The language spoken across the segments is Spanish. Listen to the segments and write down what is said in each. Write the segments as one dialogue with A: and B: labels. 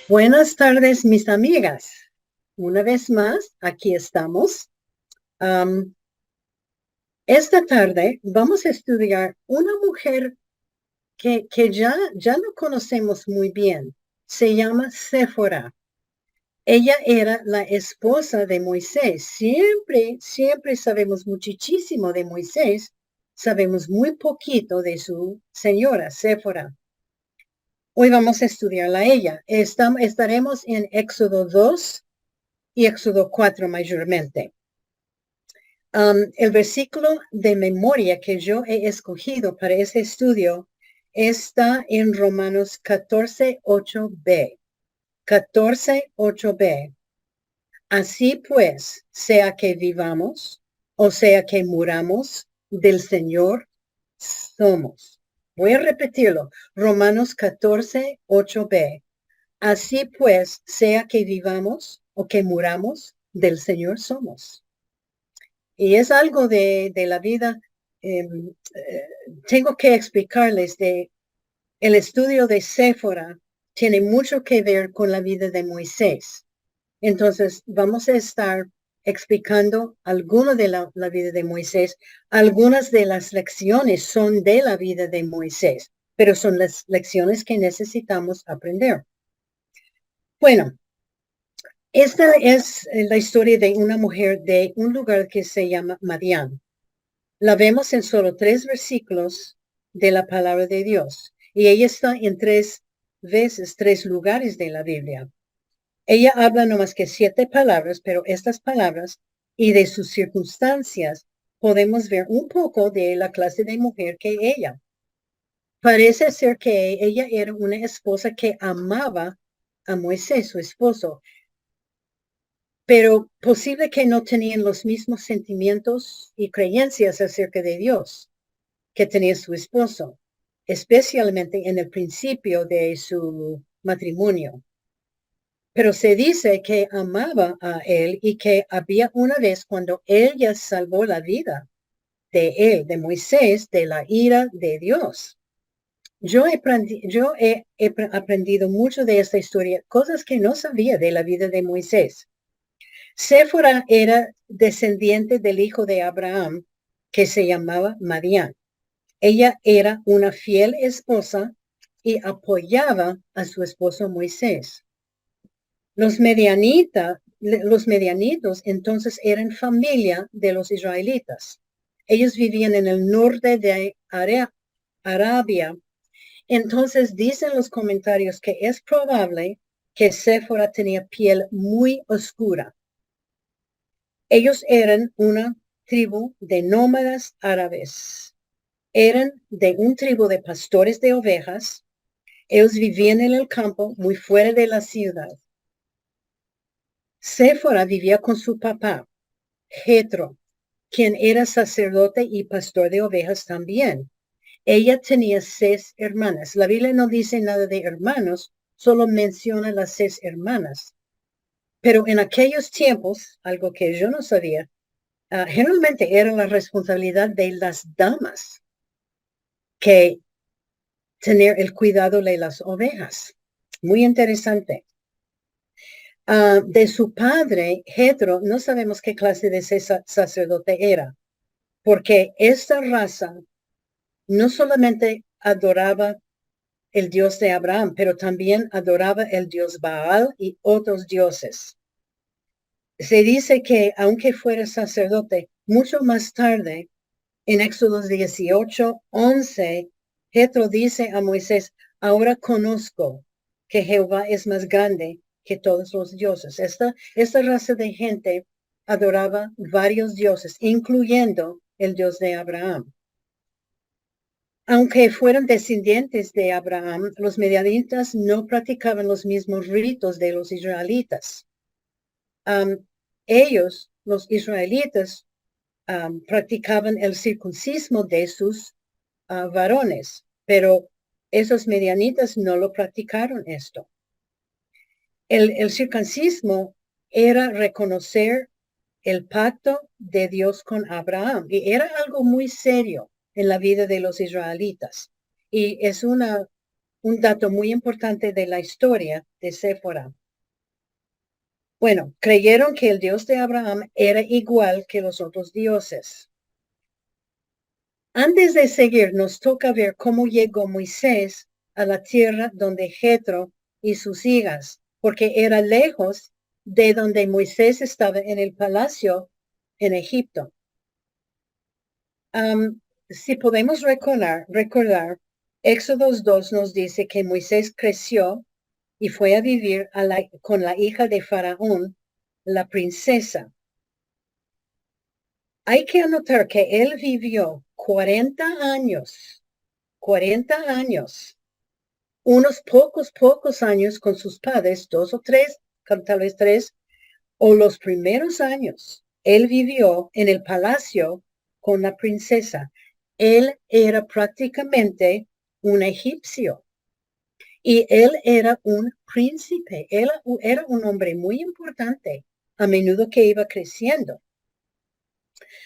A: Buenas tardes, mis amigas. Una vez más, aquí estamos. Am, esta tarde vamos a estudiar una mujer que ya no conocemos muy bien. Se llama Séfora. Ella era la esposa de Moisés. Siempre sabemos muchísimo de Moisés. Sabemos muy poquito de su señora, Séfora. Hoy vamos a estudiarla a ella. Estaremos en Éxodo 2 y Éxodo 4 mayormente. El versículo de memoria que yo he escogido para este estudio está en Romanos 14:8b. 14:8b. Así pues, sea que vivamos o sea que muramos, del Señor somos. Voy a repetirlo. Romanos 14:8b. Así pues, sea que vivamos o que muramos, del Señor somos. Y es algo de la vida. eh, Tengo que explicarles de el estudio de Séfora tiene mucho que ver con la vida de Moisés. Entonces, vamos a estar explicando alguno de la vida de Moisés. Algunas de las lecciones son de la vida de Moisés, pero son las lecciones que necesitamos aprender. Bueno, esta es la historia de una mujer de un lugar que se llama Madián. La vemos en solo 3 versículos de la palabra de Dios. Y ella está en 3 veces, 3 lugares de la Biblia. Ella habla no más que 7 palabras, pero estas palabras y de sus circunstancias podemos ver un poco de la clase de mujer que ella. Parece ser que ella era una esposa que amaba a Moisés, su esposo, pero posible que no tenían los mismos sentimientos y creencias acerca de Dios que tenía su esposo, especialmente en el principio de su matrimonio. Pero se dice que amaba a él y que había una vez cuando ella salvó la vida de él, de Moisés, de la ira de Dios. Yo he aprendido mucho de esta historia, cosas que no sabía de la vida de Moisés. Séfora era descendiente del hijo de Abraham, que se llamaba Madián. Ella era una fiel esposa y apoyaba a su esposo Moisés. Los medianitos entonces eran familia de los israelitas. Ellos vivían en el norte de Arabia. Entonces dicen los comentarios que es probable que Séfora tenía piel muy oscura. Ellos eran una tribu de nómadas árabes. Eran de un tribu de pastores de ovejas. Ellos vivían en el campo, muy fuera de la ciudad. Séfora vivía con su papá, Jetro, quien era sacerdote y pastor de ovejas también. Ella tenía 6 hermanas. La Biblia no dice nada de hermanos, solo menciona las 6 hermanas. Pero en aquellos tiempos, algo que yo no sabía, generalmente era la responsabilidad de las damas que tener el cuidado de las ovejas. Muy interesante. De su padre, Jetro, no sabemos qué clase de sacerdote era, porque esta raza no solamente adoraba el Dios de Abraham, pero también adoraba el Dios Baal y otros dioses. Se dice que aunque fuera sacerdote, mucho más tarde, en Éxodo 18:11, Jetro dice a Moisés, ahora conozco que Jehová es más grande que todos los dioses. Esta raza de gente adoraba varios dioses, incluyendo el Dios de Abraham. Aunque fueran descendientes de Abraham, los medianitas no practicaban los mismos ritos de los israelitas. Ellos, los israelitas, practicaban el circuncismo de sus varones, pero esos medianitas no lo practicaron esto. El circuncismo era reconocer el pacto de Dios con Abraham y era algo muy serio en la vida de los israelitas. Y es un dato muy importante de la historia de Séfora. Bueno, creyeron que el Dios de Abraham era igual que los otros dioses. Antes de seguir, nos toca ver cómo llegó Moisés a la tierra donde Jetro y sus hijas, porque era lejos de donde Moisés estaba en el palacio en Egipto. Si podemos recordar, Éxodo 2 nos dice que Moisés creció y fue a vivir con la hija de Faraón, la princesa. Hay que anotar que él vivió 40 años, unos pocos años con sus padres, 2 o 3, tal vez 3, o los primeros años. Él vivió en el palacio con la princesa. Él era prácticamente un egipcio y él era un príncipe. Él era un hombre muy importante a menudo que iba creciendo.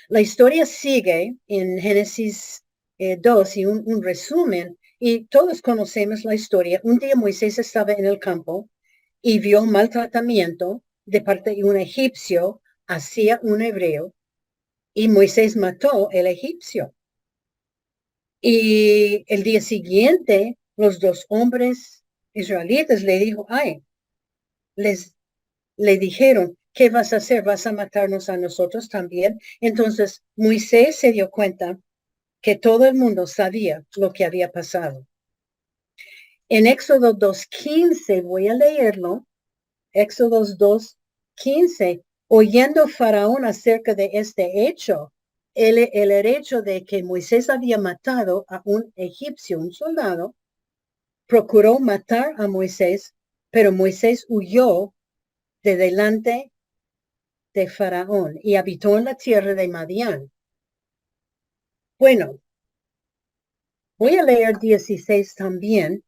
A: La historia sigue en Génesis 2 y un resumen, y todos conocemos la historia. Un día Moisés estaba en el campo y vio maltratamiento de parte de un egipcio hacia un hebreo, y Moisés mató al egipcio. Y el día siguiente, los 2 hombres israelitas le dijeron, ¿qué vas a hacer? ¿Vas a matarnos a nosotros también? Entonces Moisés se dio cuenta que todo el mundo sabía lo que había pasado. En Éxodo 2:15, voy a leerlo. Éxodo 2:15, oyendo Faraón acerca de este hecho, el hecho de que Moisés había matado a un egipcio, un soldado, procuró matar a Moisés, pero Moisés huyó de delante de Faraón y habitó en la tierra de Madián. Bueno, voy a leer 16 también.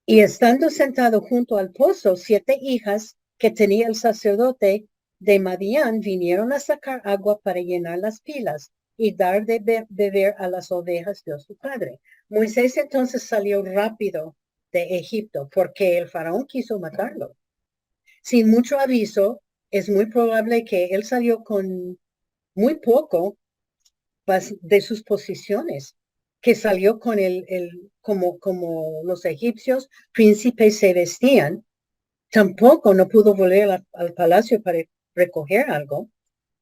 A: Y estando sentado junto al pozo, 7 hijas que tenía el sacerdote de Madián vinieron a sacar agua para llenar las pilas y dar de beber a las ovejas de su padre. Moisés entonces salió rápido de Egipto porque el faraón quiso matarlo. Sin mucho aviso, es muy probable que él salió con muy poco de sus posiciones, que salió con como los egipcios príncipes se vestían. Tampoco no pudo volver al palacio para recoger algo.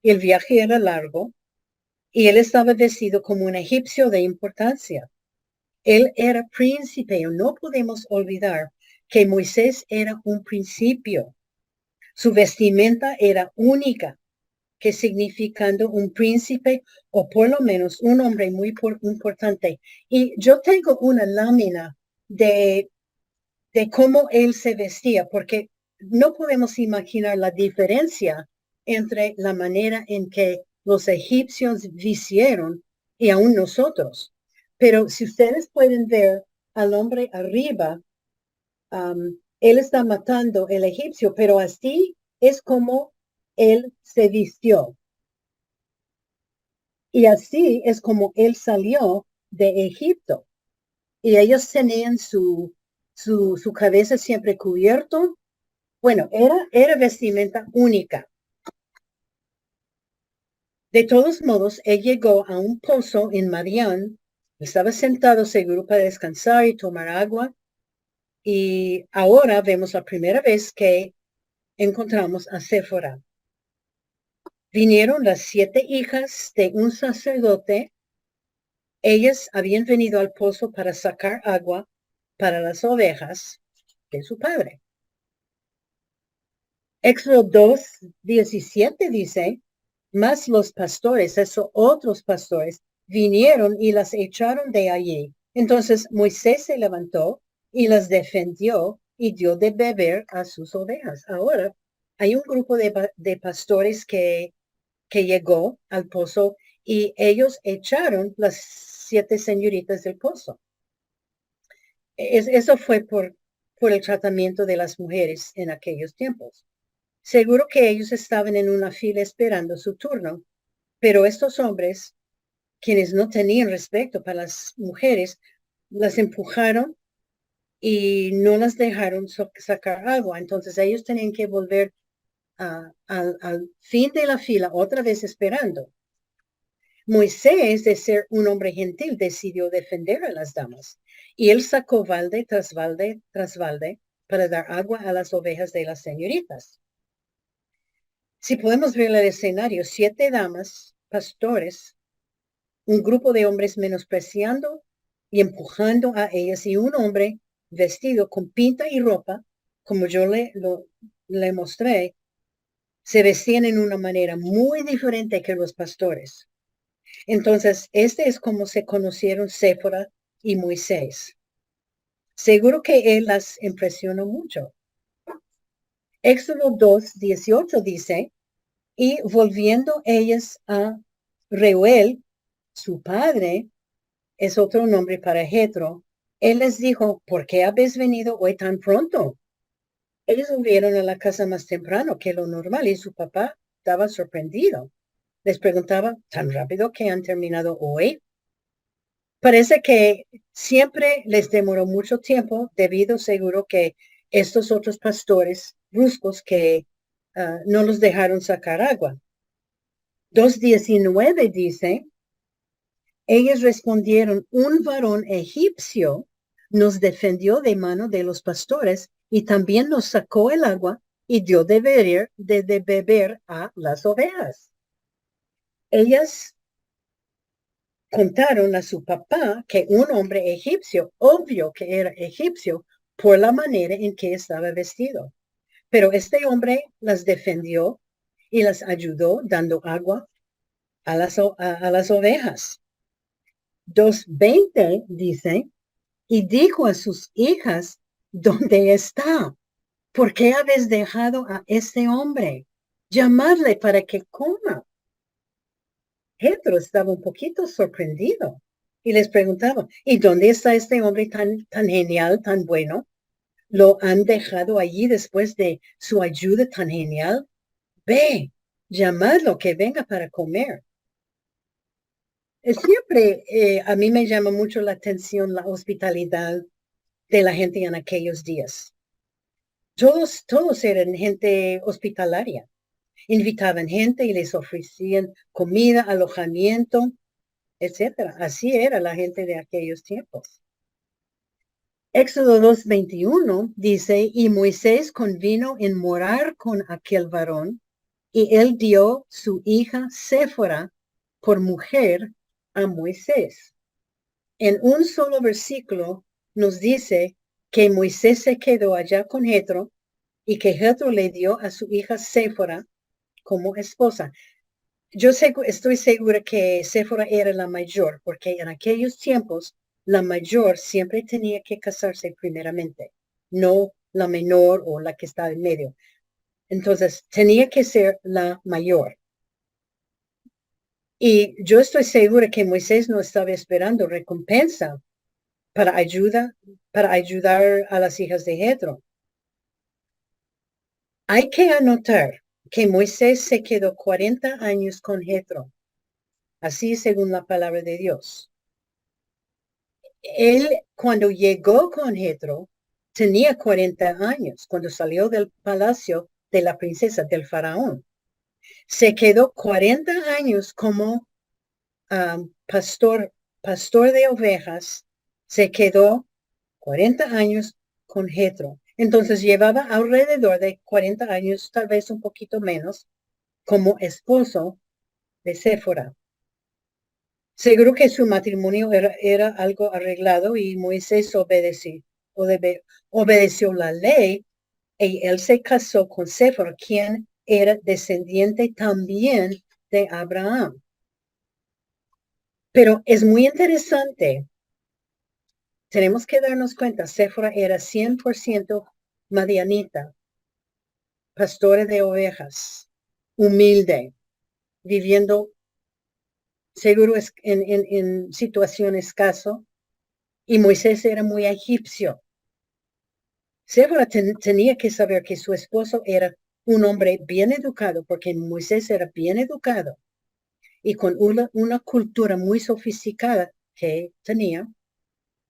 A: El viaje era largo y él estaba vestido como un egipcio de importancia. Él era príncipe. No podemos olvidar que Moisés era un principio. Su vestimenta era única, que significando un príncipe o por lo menos un hombre muy importante. Y yo tengo una lámina de cómo él se vestía, porque no podemos imaginar la diferencia entre la manera en que los egipcios vistieron y aún nosotros. Pero si ustedes pueden ver al hombre arriba, él está matando el egipcio, pero así es como él se vistió. Y así es como él salió de Egipto. Y ellos tenían su cabeza siempre cubierto. Bueno, era vestimenta única. De todos modos, él llegó a un pozo en Madián. Estaba sentado seguro para descansar y tomar agua. Y ahora vemos la primera vez que encontramos a Séfora. Vinieron las 7 hijas de un sacerdote. Ellas habían venido al pozo para sacar agua para las ovejas de su padre. Éxodo 2:17 dice, mas los pastores, esos otros pastores, vinieron y las echaron de allí. Entonces Moisés se levantó y las defendió y dio de beber a sus ovejas. Ahora hay un grupo de pastores que llegó al pozo y ellos echaron las 7 señoritas del pozo. Eso fue por el tratamiento de las mujeres en aquellos tiempos. Seguro que ellos estaban en una fila esperando su turno, pero estos hombres, quienes no tenían respeto para las mujeres, las empujaron y no las dejaron sacar agua. Entonces ellos tenían que volver al fin de la fila otra vez esperando. Moisés, de ser un hombre gentil, decidió defender a las damas. Y él sacó balde tras balde tras balde para dar agua a las ovejas de las señoritas. Si podemos ver el escenario, 7 damas, pastores, un grupo de hombres menospreciando y empujando a ellas y un hombre vestido con pinta y ropa, como yo le mostré, se vestían en una manera muy diferente que los pastores. Entonces, este es como se conocieron Séfora y Moisés. Seguro que él las impresionó mucho. Éxodo 2:18 dice, y volviendo ellas a Reuel, su padre, es otro nombre para Jetro, él les dijo, ¿por qué habéis venido hoy tan pronto? Ellos volvieron a la casa más temprano que lo normal y su papá estaba sorprendido. Les preguntaba, ¿tan rápido que han terminado hoy? Parece que siempre les demoró mucho tiempo debido seguro que estos otros pastores bruscos que no los dejaron sacar agua. 2:19 dice, ellos respondieron, un varón egipcio nos defendió de mano de los pastores y también nos sacó el agua y dio de beber a las ovejas. Ellas contaron a su papá que un hombre egipcio, obvio que era egipcio, por la manera en que estaba vestido. Pero este hombre las defendió y las ayudó dando agua a las ovejas. 2:20 dice, y dijo a sus hijas, ¿dónde está? ¿Por qué habéis dejado a este hombre? Llamadle para que coma. Jetro estaba un poquito sorprendido y les preguntaba, ¿y dónde está este hombre tan genial, tan bueno? ¿Lo han dejado allí después de su ayuda tan genial? Ve, llamadlo que venga para comer. Siempre a mí me llama mucho la atención la hospitalidad de la gente en aquellos días. Todos eran gente hospitalaria. Invitaban gente y les ofrecían comida, alojamiento, etcétera. Así era la gente de aquellos tiempos. Éxodo 2:21 dice, y Moisés convino en morar con aquel varón, y él dio su hija Séfora por mujer a Moisés. En un solo versículo nos dice que Moisés se quedó allá con Jetro y que Jetro le dio a su hija Séfora como esposa. Yo estoy segura que Séfora era la mayor, porque en aquellos tiempos la mayor siempre tenía que casarse primeramente, no la menor o la que estaba en medio. Entonces, tenía que ser la mayor. Y yo estoy segura que Moisés no estaba esperando recompensa para ayudar a las hijas de Jetro. Hay que anotar que Moisés se quedó 40 años con Jetro, así según la palabra de Dios. Él, cuando llegó con Jetro, tenía 40 años, cuando salió del palacio de la princesa del faraón. Se quedó 40 años como pastor de ovejas, se quedó 40 años con Jetro. Entonces llevaba alrededor de 40 años, tal vez un poquito menos, como esposo de Séfora. Seguro que su matrimonio era algo arreglado y Moisés obedeció la ley y él se casó con Séfora, quien era descendiente también de Abraham. Pero es muy interesante. Tenemos que darnos cuenta, Séfora era 100% madianita, pastora de ovejas, humilde, viviendo seguro en situación escaso, y Moisés era muy egipcio. Séfora tenía que saber que su esposo era un hombre bien educado, porque Moisés era bien educado y con una cultura muy sofisticada que tenía,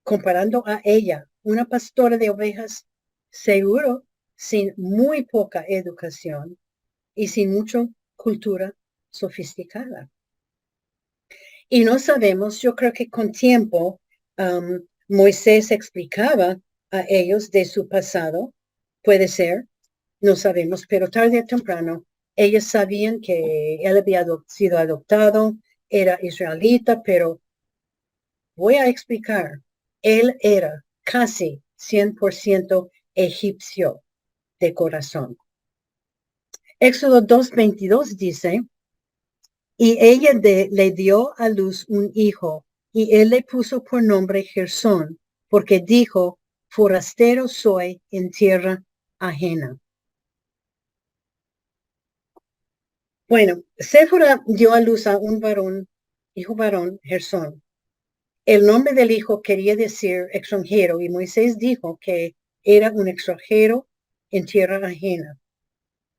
A: comparando a ella, una pastora de ovejas, seguro, sin muy poca educación y sin mucha cultura sofisticada. Y no sabemos, yo creo que con tiempo Moisés explicaba a ellos de su pasado, puede ser, no sabemos, pero tarde o temprano ellos sabían que él había sido adoptado, era israelita, pero voy a explicar, él era casi 100% egipcio de corazón. Éxodo 2:22 dice, y ella le dio a luz un hijo, y él le puso por nombre Gersón, porque dijo, forastero soy en tierra ajena. Bueno, Séfora dio a luz a un varón, hijo varón, Gersón. El nombre del hijo quería decir extranjero, y Moisés dijo que era un extranjero en tierra ajena.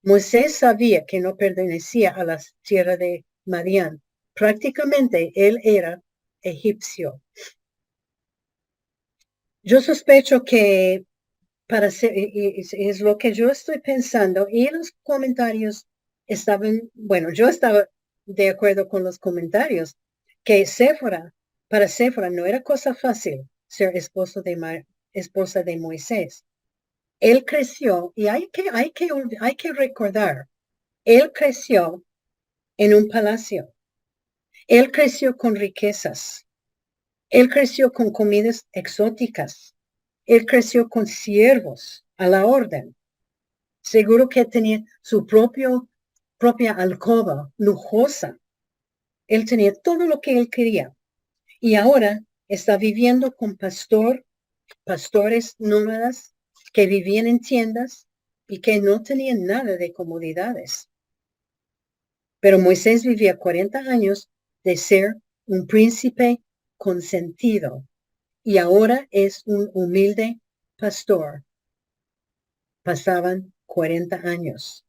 A: Moisés sabía que no pertenecía a la tierra de Madián. Prácticamente él era egipcio. Yo sospecho que para ser, es lo que yo estoy pensando, y los comentarios estaban, bueno, yo estaba de acuerdo con los comentarios, que para Séfora no era cosa fácil ser esposa de Moisés. Él creció, y hay que recordar, él creció en un palacio. Él creció con riquezas. Él creció con comidas exóticas. Él creció con siervos a la orden. Seguro que tenía su propia alcoba lujosa. Él tenía todo lo que él quería. Y ahora está viviendo con pastores nómadas que vivían en tiendas y que no tenían nada de comodidades. Pero Moisés vivía 40 años de ser un príncipe consentido y ahora es un humilde pastor. Pasaban 40 años.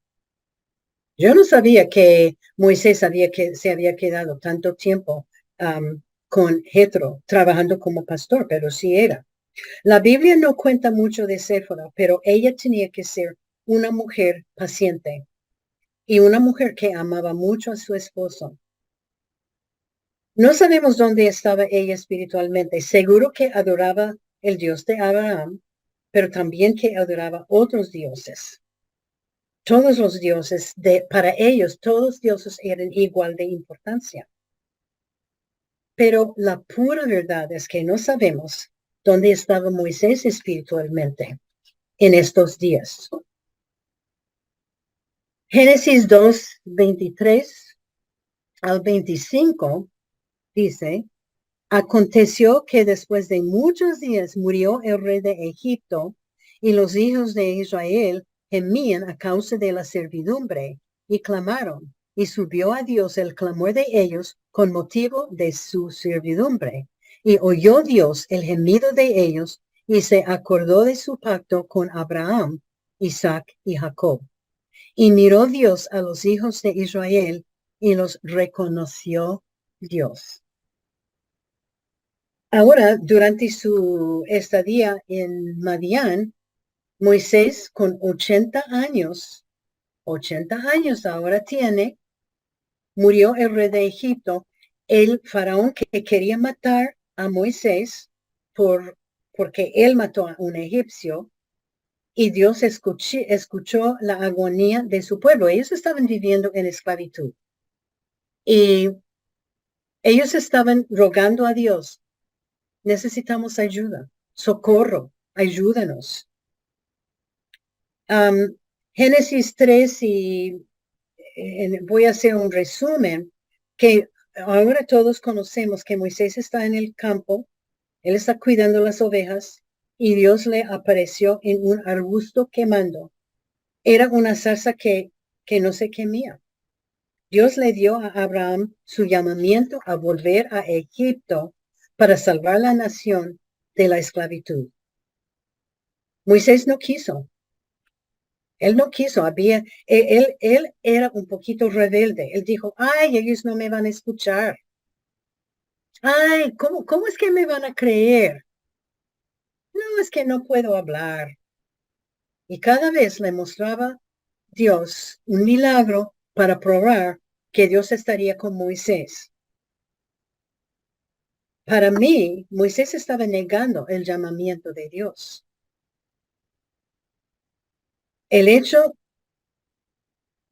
A: Yo no sabía que Moisés se había quedado tanto tiempo con Jetro trabajando como pastor, pero sí era. La Biblia no cuenta mucho de Séfora, pero ella tenía que ser una mujer paciente y una mujer que amaba mucho a su esposo. No sabemos dónde estaba ella espiritualmente. Seguro que adoraba el Dios de Abraham, pero también que adoraba otros dioses. Todos los dioses, para ellos, todos los dioses eran igual de importancia. Pero la pura verdad es que no sabemos dónde estaba Moisés espiritualmente en estos días. Génesis 2:23 al 25 dice, aconteció que después de muchos días murió el rey de Egipto y los hijos de Israel gemían a causa de la servidumbre y clamaron y subió a Dios el clamor de ellos con motivo de su servidumbre. Y oyó Dios el gemido de ellos y se acordó de su pacto con Abraham, Isaac y Jacob. Y miró Dios a los hijos de Israel y los reconoció Dios. Ahora, durante su estadía en Madián, Moisés con 80 años ahora tiene, murió el rey de Egipto, el faraón que quería matar a Moisés porque él mató a un egipcio y Dios escuchó la agonía de su pueblo. Ellos estaban viviendo en esclavitud y ellos estaban rogando a Dios, necesitamos ayuda, socorro, ayúdanos. Génesis 3 y voy a hacer un resumen que ahora todos conocemos que Moisés está en el campo, él está cuidando las ovejas y Dios le apareció en un arbusto quemando. Era una zarza que no se quemía. Dios le dio a Abraham su llamamiento a volver a Egipto para salvar la nación de la esclavitud. Moisés no quiso. Él no quiso, él era un poquito rebelde. Él dijo, ay, ellos no me van a escuchar. Ay, ¿cómo es que me van a creer? No, es que no puedo hablar. Y cada vez le mostraba Dios un milagro para probar que Dios estaría con Moisés. Para mí, Moisés estaba negando el llamamiento de Dios. El hecho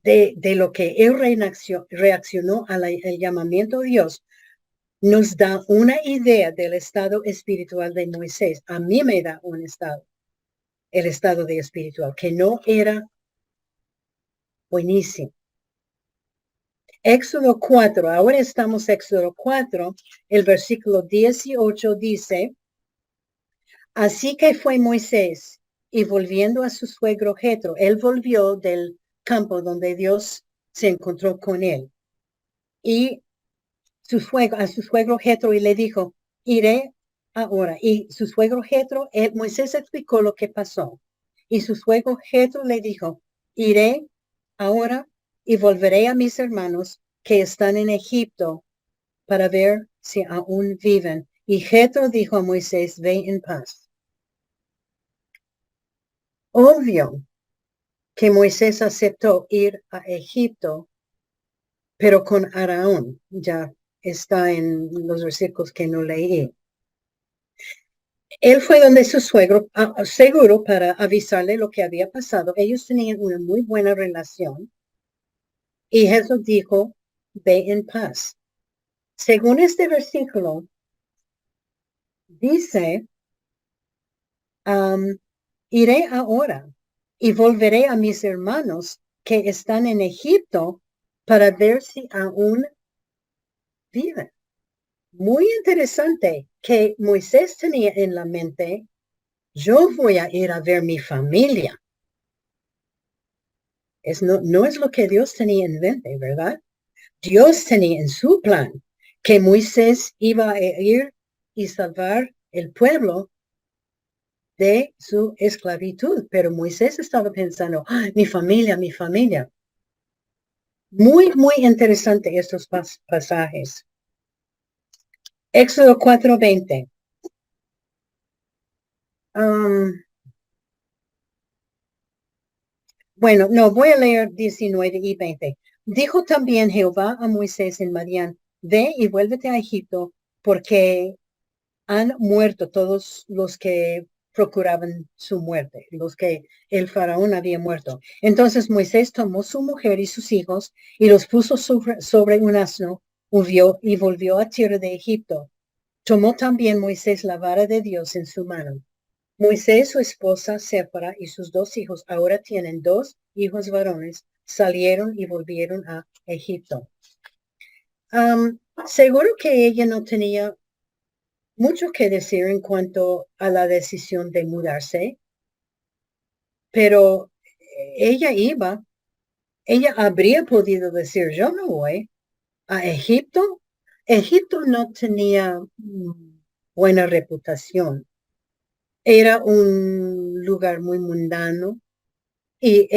A: de lo que él reaccionó al llamamiento de Dios nos da una idea del estado espiritual de Moisés. A mí me da un estado, el estado de espiritual, que no era buenísimo. Éxodo 4, ahora estamos Éxodo 4, el versículo 18 dice, así que fue Moisés y volviendo a su suegro Jetro, él volvió del campo donde Dios se encontró con él. Y a su suegro Jetro y le dijo, iré ahora. Y su suegro Jetro, Moisés explicó lo que pasó. Y su suegro Jetro le dijo, iré ahora y volveré a mis hermanos que están en Egipto para ver si aún viven. Y Jetro dijo a Moisés, ve en paz. Obvio que Moisés aceptó ir a Egipto, pero con Aarón, ya está en los versículos que no leí. Él fue donde su suegro, seguro para avisarle lo que había pasado. Ellos tenían una muy buena relación. Y Jesús dijo, ve en paz. Según este versículo, dice, iré ahora y volveré a mis hermanos que están en Egipto para ver si aún viven. Muy interesante que Moisés tenía en la mente, yo voy a ir a ver mi familia. No es lo que Dios tenía en mente, ¿verdad? Dios tenía en su plan que Moisés iba a ir y salvar el pueblo de su esclavitud, pero Moisés estaba pensando, mi familia, mi familia. Muy, muy interesante estos pasajes. Éxodo 4:20. Bueno, no, voy a leer 19 y 20. Dijo también Jehová a Moisés en Madián, ve y vuélvete a Egipto, porque han muerto todos los que procuraban su muerte, los que el faraón había muerto. Entonces Moisés tomó su mujer y sus hijos y los puso sobre un asno, y volvió a tierra de Egipto. Tomó también Moisés la vara de Dios en su mano. Moisés, su esposa Séfora y sus 2 hijos, ahora tienen 2 hijos varones, salieron y volvieron a Egipto. Seguro que ella no tenía mucho que decir en cuanto a la decisión de mudarse, pero ella habría podido decir, yo no voy a Egipto. Egipto no tenía buena reputación. Era un lugar muy mundano y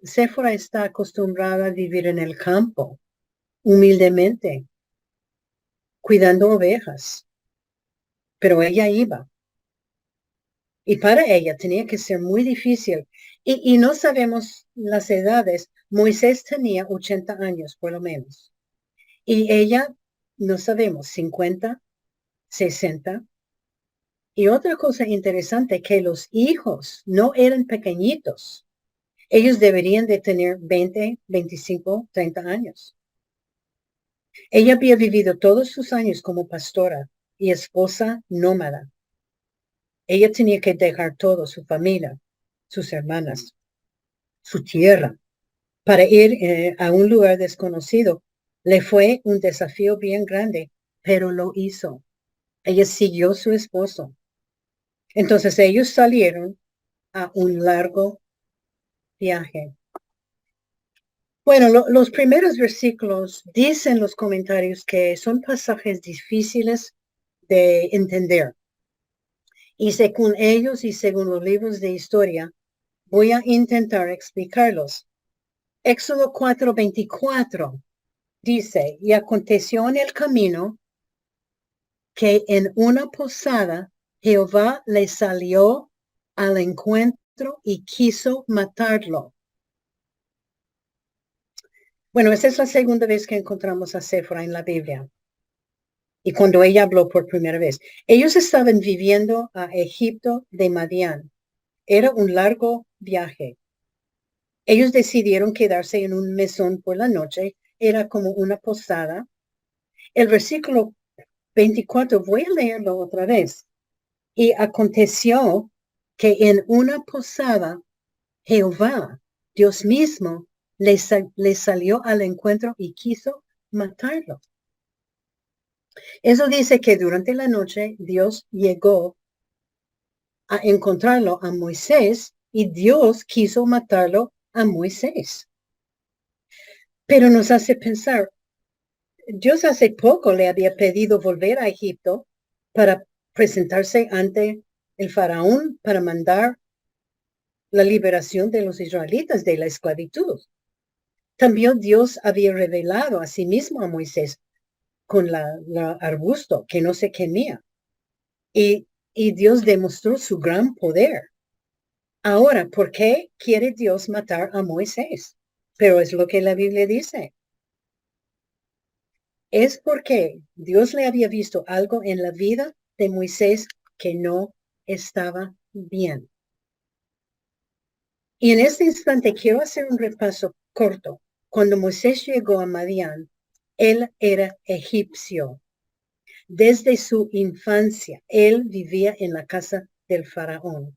A: Séfora está acostumbrada a vivir en el campo, humildemente, cuidando ovejas, pero ella iba. Y para ella tenía que ser muy difícil. Y no sabemos las edades. Moisés tenía 80 años, por lo menos. Y ella, no sabemos, 50, 60. Y otra cosa interesante, que los hijos no eran pequeñitos. Ellos deberían de tener 20, 25, 30 años. Ella había vivido todos sus años como pastora y esposa nómada. Ella tenía que dejar todo, su familia, sus hermanas, su tierra, para ir a un lugar desconocido. Le fue un desafío bien grande, pero lo hizo. Ella siguió a su esposo. Entonces ellos salieron a un largo viaje. Bueno, los primeros versículos dicen los comentarios que son pasajes difíciles de entender. Y según ellos y según los libros de historia, voy a intentar explicarlos. Éxodo 4:24 dice, y aconteció en el camino que en una posada Jehová le salió al encuentro y quiso matarlo. Bueno, esa es la segunda vez que encontramos a Séfora en la Biblia. Y cuando ella habló por primera vez, ellos estaban viviendo a Egipto de Madián. Era un largo viaje. Ellos decidieron quedarse en un mesón por la noche. Era como una posada. El versículo 24, voy a leerlo otra vez. Y aconteció que en una posada, Jehová, Dios mismo, le salió al encuentro y quiso matarlo. Eso dice que durante la noche Dios llegó a encontrarlo a Moisés y Dios quiso matarlo a Moisés. Pero nos hace pensar, Dios hace poco le había pedido volver a Egipto para presentarse ante el faraón para mandar la liberación de los israelitas de la esclavitud. También Dios había revelado a sí mismo a Moisés con la arbusto que no se quemía. Y Dios demostró su gran poder. Ahora, ¿por qué quiere Dios matar a Moisés? Pero es lo que la Biblia dice. Es porque Dios le había visto algo en la vida de Moisés que no estaba bien. Y en este instante quiero hacer un repaso corto. Cuando Moisés llegó a Madián, él era egipcio. Desde su infancia, él vivía en la casa del faraón.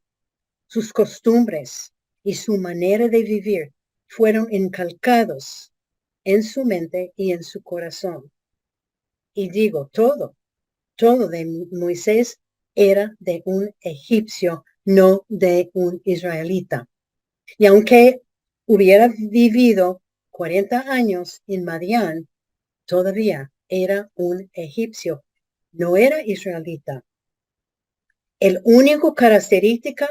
A: Sus costumbres y su manera de vivir fueron incalcados en su mente y en su corazón. Y digo, todo de Moisés era de un egipcio, no de un israelita. Y aunque hubiera vivido 40 años en Madián, todavía era un egipcio, no era israelita. El único característica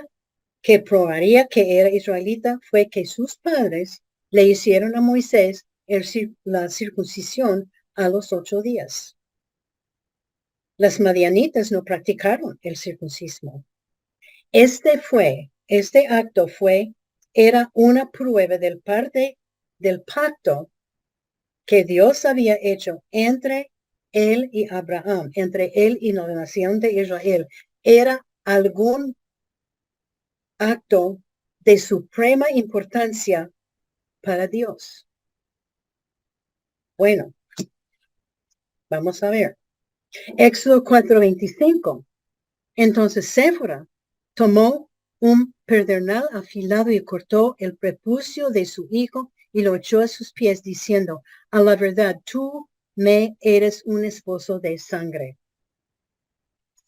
A: que probaría que era israelita fue que sus padres le hicieron a Moisés la circuncisión a los 8 días. Las madianitas no practicaron el circuncismo. Este acto era una prueba del parte del pacto que Dios había hecho entre él y Abraham, entre él y la nación de Israel. Era algún acto de suprema importancia para Dios. Bueno, vamos a ver. Éxodo 4:25. Entonces Séfora tomó un pedernal afilado y cortó el prepucio de su hijo y lo echó a sus pies, diciendo, a la verdad, tú me eres un esposo de sangre.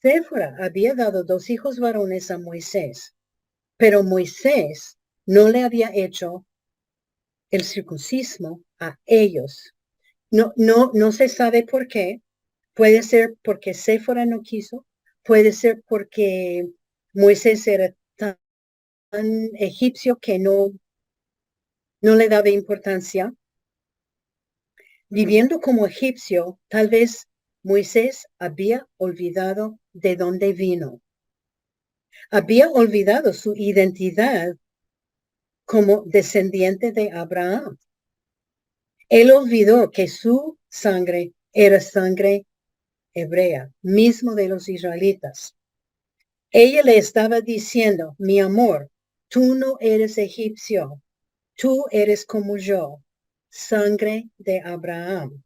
A: Séfora había dado 2 hijos varones a Moisés, pero Moisés no le había hecho el circuncismo a ellos. No se sabe por qué. Puede ser porque Séfora no quiso, puede ser porque Moisés era tan egipcio que no le daba importancia. Viviendo como egipcio, tal vez Moisés había olvidado de dónde vino. Había olvidado su identidad como descendiente de Abraham. Él olvidó que su sangre era sangre hebrea, mismo de los israelitas. Ella le estaba diciendo, mi amor, tú no eres egipcio, tú eres como yo, sangre de Abraham.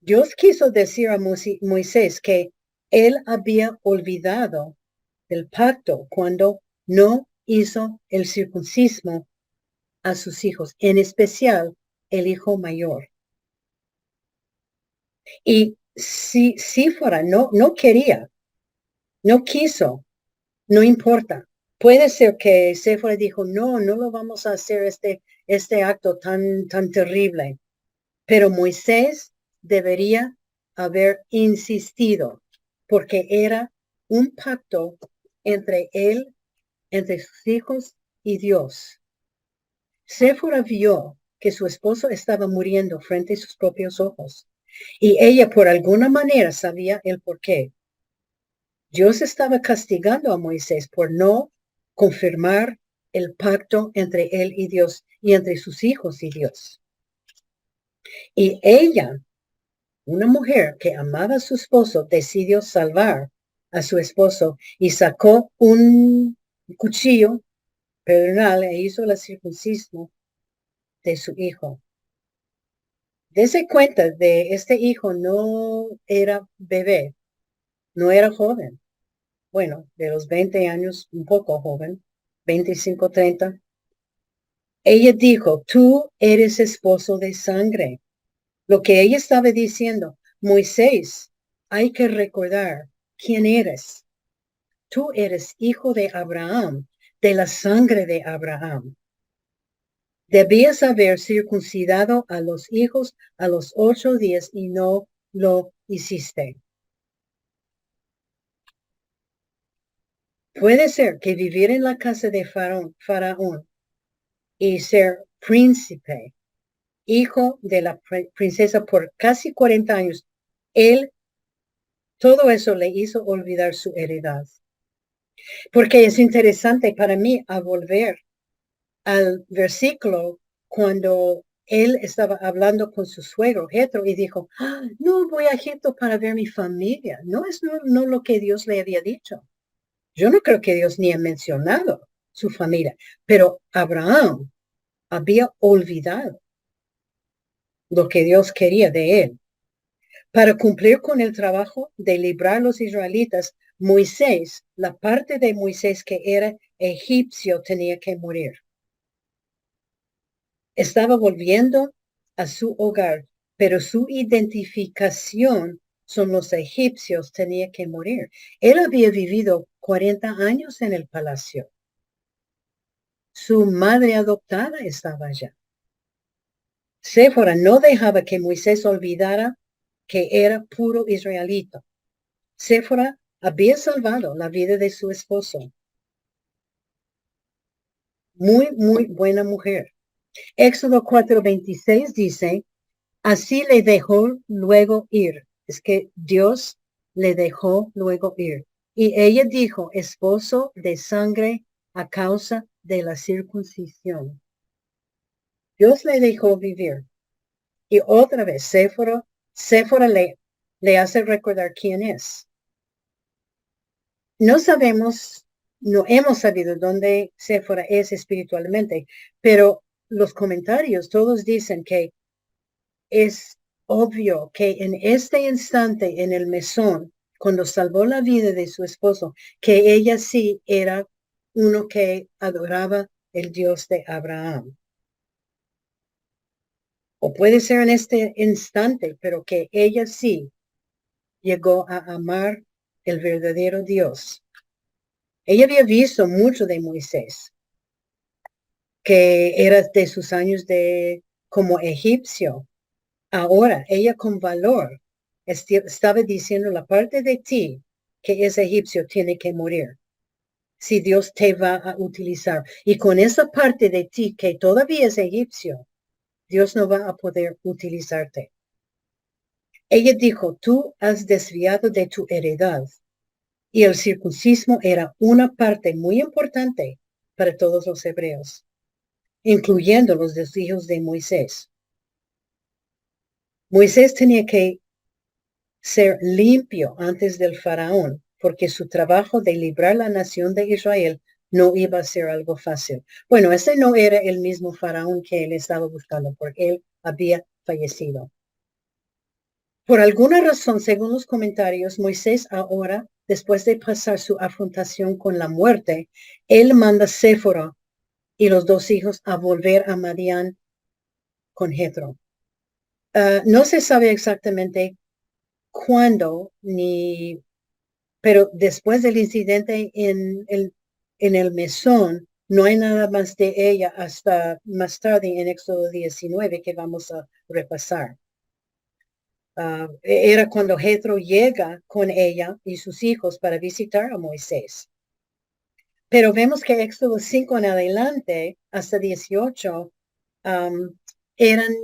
A: Dios quiso decir a Moisés que él había olvidado el pacto cuando no hizo el circuncismo a sus hijos, en especial el hijo mayor. Y si fuera, no quería, no quiso, no importa. Puede ser que Séfora dijo, no lo vamos a hacer este acto tan terrible. Pero Moisés debería haber insistido, porque era un pacto entre él, entre sus hijos y Dios. Séfora vio que su esposo estaba muriendo frente a sus propios ojos y ella por alguna manera sabía el porqué. Dios estaba castigando a Moisés por no confirmar el pacto entre él y Dios y entre sus hijos y Dios. Y ella, una mujer que amaba a su esposo, decidió salvar a su esposo y sacó un cuchillo pedernal e hizo la circuncisión de su hijo. Dese cuenta de este hijo no era bebé, no era joven. Bueno, de los 20 años, un poco joven, 25, 30. Ella dijo, tú eres esposo de sangre. Lo que ella estaba diciendo, Moisés, hay que recordar quién eres. Tú eres hijo de Abraham, de la sangre de Abraham. Debías haber circuncidado a los hijos a los 8 días y no lo hiciste. Puede ser que vivir en la casa de Faraón y ser príncipe, hijo de la princesa por casi 40 años, todo eso le hizo olvidar su heredad. Porque es interesante para mí a volver al versículo cuando él estaba hablando con su suegro, Jetro, y dijo, no voy a Egipto para ver mi familia. No es no lo que Dios le había dicho. Yo no creo que Dios ni ha mencionado su familia, pero Abraham había olvidado lo que Dios quería de él. Para cumplir con el trabajo de librar a los israelitas, Moisés, la parte de Moisés que era egipcio, tenía que morir. Estaba volviendo a su hogar, pero su identificación son los egipcios, tenía que morir. Él había vivido 40 años en el palacio. Su madre adoptada estaba allá. Séfora no dejaba que Moisés olvidara que era puro israelita. Séfora había salvado la vida de su esposo. Muy buena mujer. Éxodo 4:26 dice, así le dejó luego ir. Es que Dios le dejó luego ir. Y ella dijo, esposo de sangre a causa de la circuncisión. Dios le dejó vivir. Y otra vez, Séfora le hace recordar quién es. No sabemos, no hemos sabido dónde Séfora es espiritualmente, pero los comentarios todos dicen que es obvio que en este instante, en el mesón, cuando salvó la vida de su esposo, que ella sí era uno que adoraba el Dios de Abraham. O puede ser en este instante, pero que ella sí llegó a amar el verdadero Dios. Ella había visto mucho de Moisés, que era de sus años de como egipcio. Ahora, ella con valor estaba diciendo la parte de ti que es egipcio tiene que morir. Si Dios te va a utilizar. Y con esa parte de ti que todavía es egipcio, Dios no va a poder utilizarte. Ella dijo, tú has desviado de tu heredad. Y el circuncismo era una parte muy importante para todos los hebreos, incluyendo los hijos de Moisés. Moisés tenía que ser limpio antes del faraón, porque su trabajo de librar la nación de Israel no iba a ser algo fácil. Bueno, ese no era el mismo faraón que él estaba buscando, porque él había fallecido. Por alguna razón, según los comentarios, Moisés ahora, después de pasar su afrontación con la muerte, él manda a Séfora y los 2 hijos a volver a Madián con Jetro. No se sabe exactamente cuándo ni, pero después del incidente en el mesón, no hay nada más de ella hasta más tarde en Éxodo 19 que vamos a repasar. era cuando Jetro llega con ella y sus hijos para visitar a Moisés. Pero vemos que Éxodo 5 en adelante, hasta 18, eran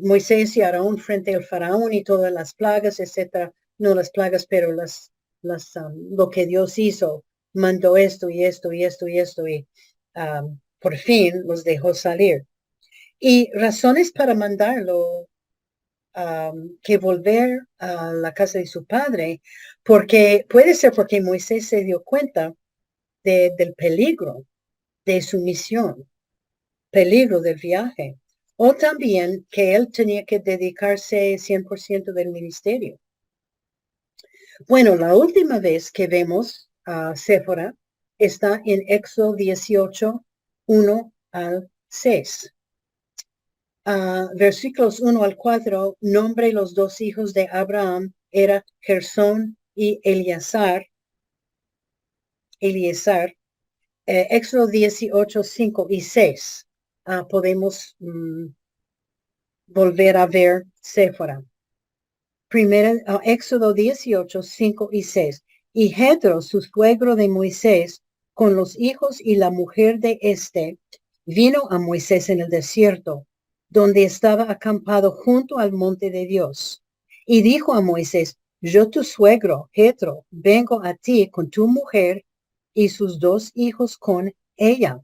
A: Moisés y Aarón frente al faraón y todas las plagas, etcétera. No las plagas, pero lo que Dios hizo, mandó esto y esto y esto y esto y por fin los dejó salir. Y razones para mandarlo que volver a la casa de su padre, porque puede ser porque Moisés se dio cuenta del peligro de su misión, peligro del viaje, o también que él tenía que dedicarse 100% del ministerio. Bueno, la última vez que vemos a Séfora está en Éxodo 18, 1 al 6. Versículos 1 al 4, nombre los dos hijos de Abraham, era Gersón y Eliezer. Éxodo 18, 5 y 6. Podemos volver a ver Séfora. Primera, Éxodo 18, 5 y 6. Y Jetro, su suegro de Moisés, con los hijos y la mujer de este, vino a Moisés en el desierto, donde estaba acampado junto al monte de Dios. Y dijo a Moisés, yo tu suegro, Jetro, vengo a ti con tu mujer y sus dos hijos con ella.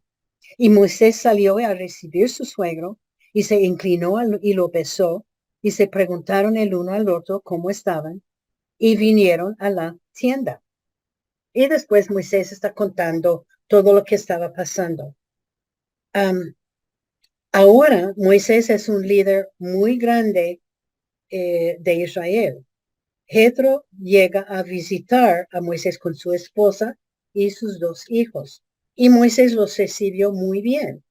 A: Y Moisés salió a recibir su suegro y se inclinó y lo besó y se preguntaron el uno al otro cómo estaban y vinieron a la tienda. Y después Moisés está contando todo lo que estaba pasando. Ahora Moisés es un líder muy grande de Israel. Jetro llega a visitar a Moisés con su esposa y sus dos hijos. Y Moisés los recibió muy bien.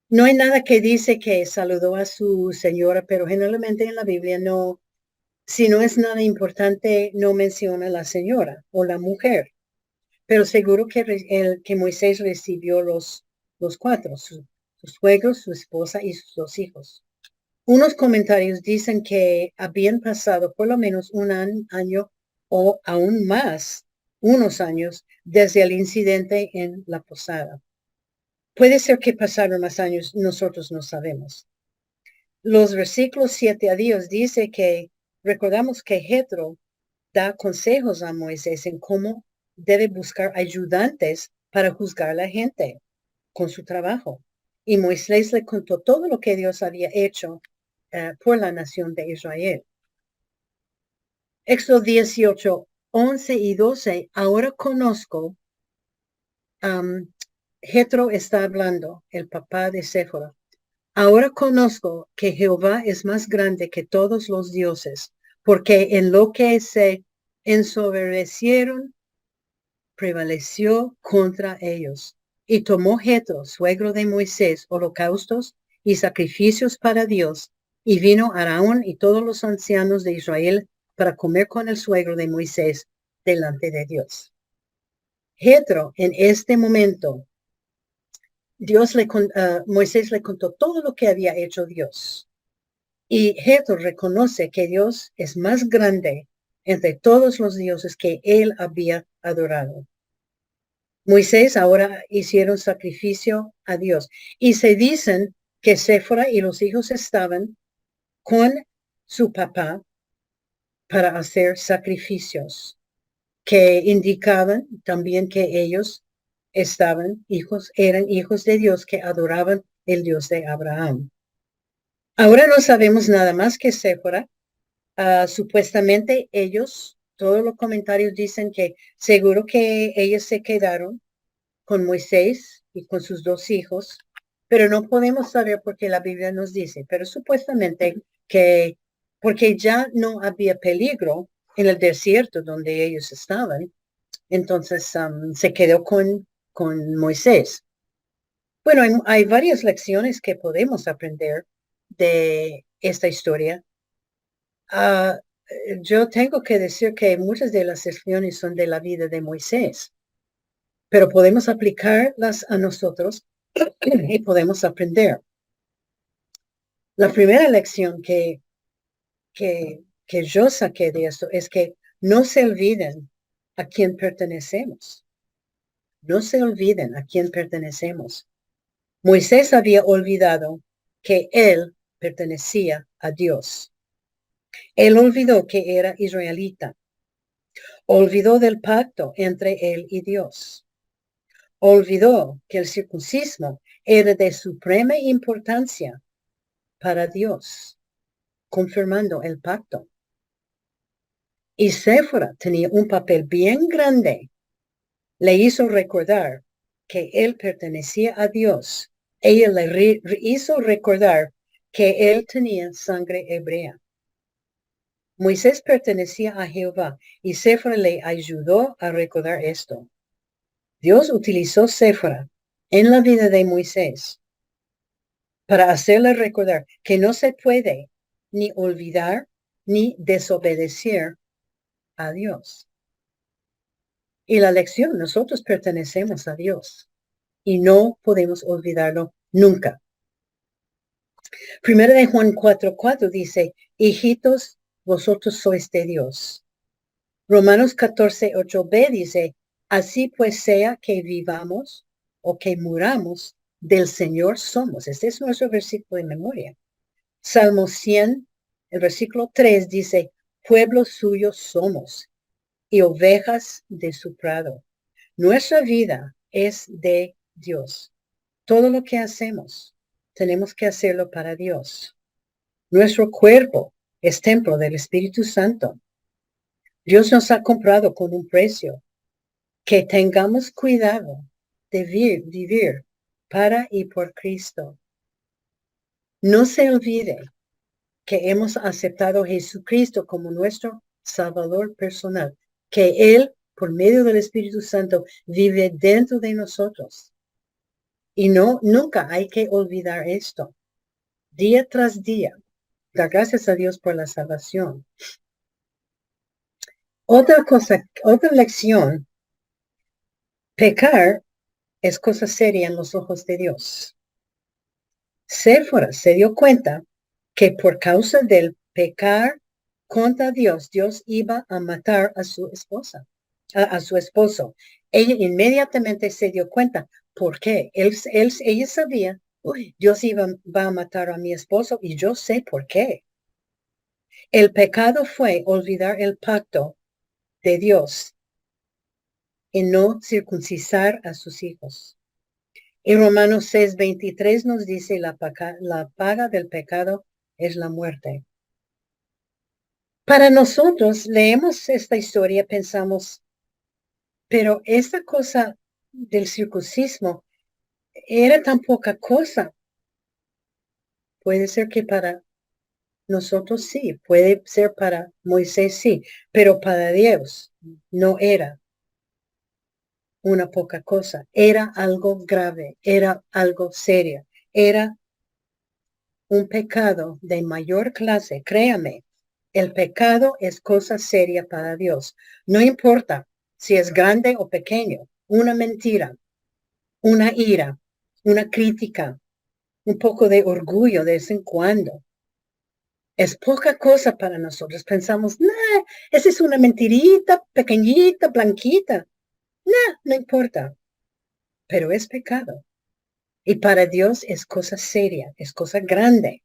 A: No hay nada que dice que saludó a su señora, pero generalmente en la Biblia no, si no es nada importante, no menciona a la señora o la mujer. Pero seguro que Moisés recibió los cuatro, su suegro, su esposa y sus dos hijos. Unos comentarios dicen que habían pasado por lo menos un año o aún más, unos años, desde el incidente en la posada. Puede ser que pasaron más años, nosotros no sabemos. Los versículos 7 a 10 dice que recordamos que Jetro da consejos a Moisés en cómo debe buscar ayudantes para juzgar a la gente con su trabajo. Y Moisés le contó todo lo que Dios había hecho por la nación de Israel. Éxodo 18, 11 y 12. Ahora conozco, Jetro está hablando, el papá de Séfora. Ahora conozco que Jehová es más grande que todos los dioses, porque en lo que se ensoberbecieron, prevaleció contra ellos. Y tomó Jetro, suegro de Moisés, holocaustos y sacrificios para Dios, y vino Aarón y todos los ancianos de Israel para comer con el suegro de Moisés delante de Dios. Jetro, en este momento, Moisés le contó todo lo que había hecho Dios. Y Jetro reconoce que Dios es más grande entre todos los dioses que él había adorado. Moisés ahora hicieron sacrificio a Dios. Y se dicen que Séfora y los hijos estaban con su papá para hacer sacrificios, que indicaban también que ellos eran hijos de Dios que adoraban el Dios de Abraham. Ahora no sabemos nada más que Séfora. Supuestamente todos los comentarios dicen que seguro que ellos se quedaron con Moisés y con sus dos hijos, pero no podemos saber porque la Biblia nos dice, pero supuestamente que porque ya no había peligro en el desierto donde ellos estaban, entonces se quedó con Moisés. Bueno, hay varias lecciones que podemos aprender de esta historia. Yo tengo que decir que muchas de las lecciones son de la vida de Moisés, pero podemos aplicarlas a nosotros y podemos aprender. La primera lección que que yo saqué de esto es que no se olviden a quién pertenecemos. No se olviden a quién pertenecemos. Moisés había olvidado que él pertenecía a Dios. Él olvidó que era israelita. Olvidó del pacto entre él y Dios. Olvidó que el circuncismo era de suprema importancia para Dios, confirmando el pacto. Y Séfora tenía un papel bien grande. Le hizo recordar que él pertenecía a Dios. Ella le hizo recordar que él tenía sangre hebrea. Moisés pertenecía a Jehová y Séfora le ayudó a recordar esto. Dios utilizó Séfora en la vida de Moisés para hacerle recordar que no se puede ni olvidar ni desobedecer a Dios. Y la lección, nosotros pertenecemos a Dios y no podemos olvidarlo nunca. Primero de Juan 4:4 dice, hijitos, vosotros sois de Dios. Romanos 14:8b dice, así pues sea que vivamos o que muramos, del Señor somos. Este es nuestro versículo de memoria. Salmo 100, el versículo 3 dice, pueblo suyo somos y ovejas de su prado. Nuestra vida es de Dios. Todo lo que hacemos, tenemos que hacerlo para Dios. Nuestro cuerpo es templo del Espíritu Santo. Dios nos ha comprado con un precio. Que tengamos cuidado de vivir para y por Cristo. No se olvide que hemos aceptado a Jesucristo como nuestro Salvador personal, que Él, por medio del Espíritu Santo, vive dentro de nosotros. Y nunca hay que olvidar esto. Día tras día, dar gracias a Dios por la salvación. Otra cosa, otra lección, pecar es cosa seria en los ojos de Dios. Séfora se dio cuenta que por causa del pecar contra Dios, Dios iba a matar a su esposa, a su esposo. Ella inmediatamente se dio cuenta. ¿Por qué? Ella sabía, Dios va a matar a mi esposo y yo sé por qué. El pecado fue olvidar el pacto de Dios y no circuncisar a sus hijos. En Romanos 6:23 nos dice la paga del pecado es la muerte. Para nosotros leemos esta historia, pensamos, pero esta cosa del circuncismo era tan poca cosa. Puede ser que para nosotros sí, puede ser para Moisés sí, pero para Dios no era una poca cosa, era algo grave, era algo serio, era un pecado de mayor clase. Créame, el pecado es cosa seria para Dios. No importa si es grande o pequeño, una mentira, una ira, una crítica, un poco de orgullo de vez en cuando. Es poca cosa para nosotros. Pensamos, nah, esa es una mentirita pequeñita, blanquita. Nah, no importa. Pero es pecado. Y para Dios es cosa seria, es cosa grande.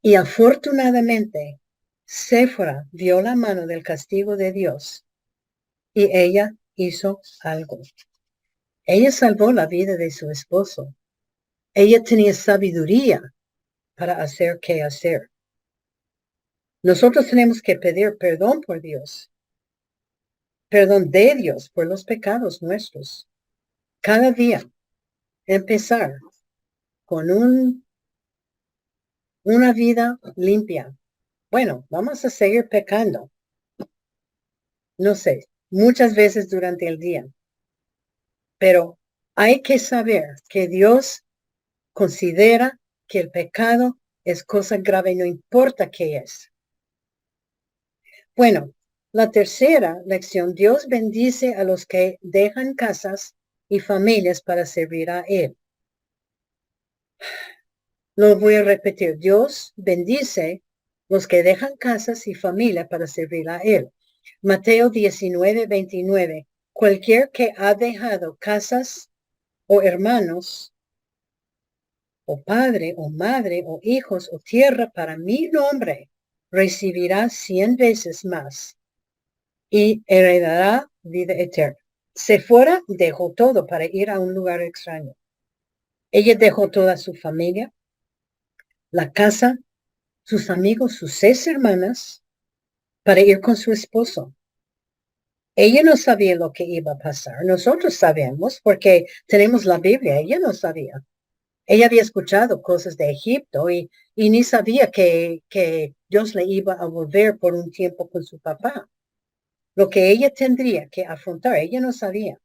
A: Y afortunadamente, Séfora vio la mano del castigo de Dios y ella hizo algo. Ella salvó la vida de su esposo. Ella tenía sabiduría para hacer qué hacer. Nosotros tenemos que pedir perdón por Dios, perdón de Dios por los pecados nuestros. Cada día empezar con una vida limpia. Bueno, vamos a seguir pecando. No sé, muchas veces durante el día. Pero hay que saber que Dios considera que el pecado es cosa grave, no importa qué es. Bueno, la tercera lección, Dios bendice a los que dejan casas y familias para servir a Él. Lo voy a repetir, Dios bendice los que dejan casas y familia para servir a Él. Mateo 19:29. Cualquier que ha dejado casas o hermanos, o padre, o madre, o hijos, o tierra para mi nombre, recibirá 100 veces más y heredará vida eterna. Séfora dejó todo para ir a un lugar extraño. Ella dejó toda su familia, la casa, sus amigos, sus 6 hermanas, para ir con su esposo. Ella no sabía lo que iba a pasar. Nosotros sabemos porque tenemos la Biblia. Ella no sabía. Ella había escuchado cosas de Egipto y ni sabía que Dios le iba a volver por un tiempo con su papá. Lo que ella tendría que afrontar, ella no sabía.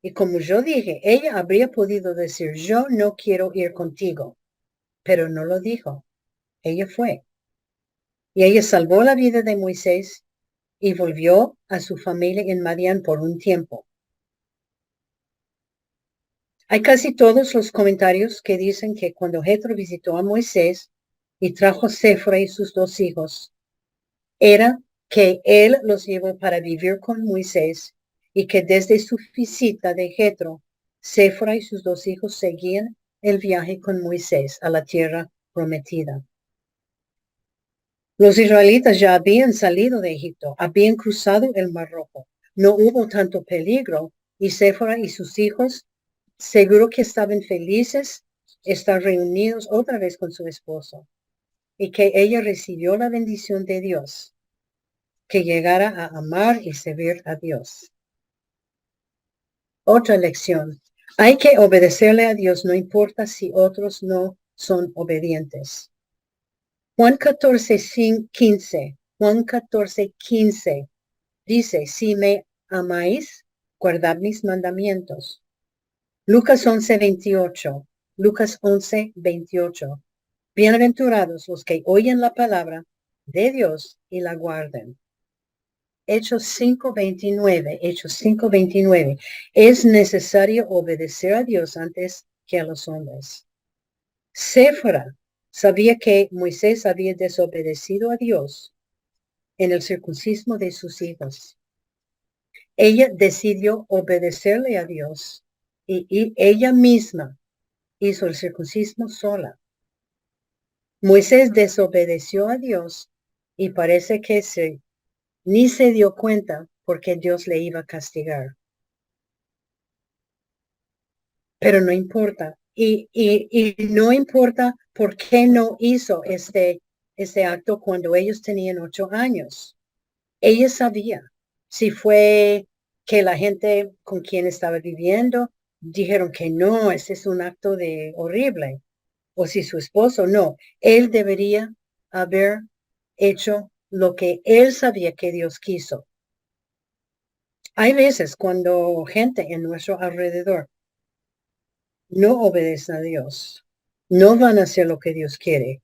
A: Y como yo dije, ella habría podido decir, yo no quiero ir contigo, pero no lo dijo. Ella fue. Y ella salvó la vida de Moisés y volvió a su familia en Madián por un tiempo. Hay casi todos los comentarios que dicen que cuando Jetro visitó a Moisés y trajo a Séfora y sus 2 hijos, era que él los llevó para vivir con Moisés y que desde su visita de Jetro, Séfora y sus 2 hijos seguían el viaje con Moisés a la tierra prometida. Los israelitas ya habían salido de Egipto, habían cruzado el Mar Rojo. No hubo tanto peligro y Séfora y sus hijos seguro que estaban felices estar reunidos otra vez con su esposo y que ella recibió la bendición de Dios, que llegara a amar y servir a Dios. Otra lección. Hay que obedecerle a Dios, no importa si otros no son obedientes. Juan 14:15. Juan 14:15 dice, si me amáis, guardad mis mandamientos. Lucas 11:28. Lucas 11:28. Bienaventurados los que oyen la palabra de Dios y la guarden. Hechos 5:29. Hechos 5:29. Es necesario obedecer a Dios antes que a los hombres. Séfora sabía que Moisés había desobedecido a Dios en el circuncismo de sus hijos. Ella decidió obedecerle a Dios y ella misma hizo el circuncismo sola. Moisés desobedeció a Dios y parece que ni se dio cuenta porque Dios le iba a castigar. Pero no importa. Y no importa por qué no hizo este acto cuando ellos tenían 8 años. Ella sabía si fue que la gente con quien estaba viviendo dijeron que no, ese es un acto de horrible. O si su esposo no, él debería haber hecho lo que él sabía que Dios quiso. Hay veces cuando gente en nuestro alrededor no obedece a Dios, no van a hacer lo que Dios quiere,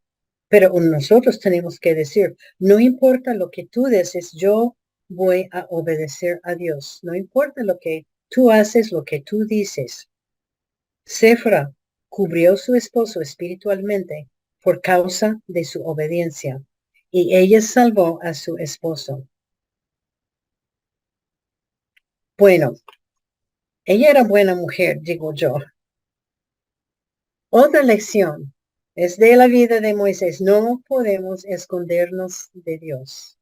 A: pero nosotros tenemos que decir, no importa lo que tú dices, yo voy a obedecer a Dios. No importa lo que tú haces, lo que tú dices. Séfora cubrió a su esposo espiritualmente por causa de su obediencia y ella salvó a su esposo. Bueno, ella era buena mujer, digo yo. Otra lección es de la vida de Moisés. No podemos escondernos de Dios.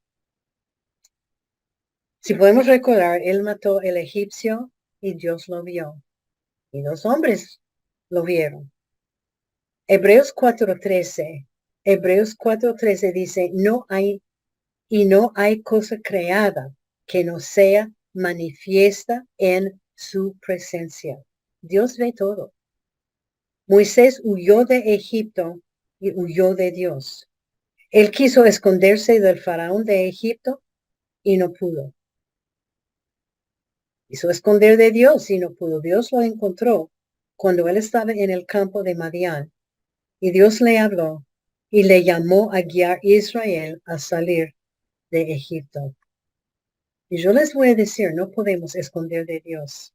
A: Si podemos recordar, él mató al egipcio y Dios lo vio. Y 2 hombres lo vieron. Hebreos 4:13. Hebreos 4:13 dice, no hay cosa creada que no sea manifiesta en su presencia. Dios ve todo. Moisés huyó de Egipto y huyó de Dios. Él quiso esconderse del faraón de Egipto y no pudo. Quiso esconder de Dios y no pudo. Dios lo encontró cuando él estaba en el campo de Madián y Dios le habló y le llamó a guiar a Israel a salir de Egipto. Y yo les voy a decir, no podemos esconder de Dios.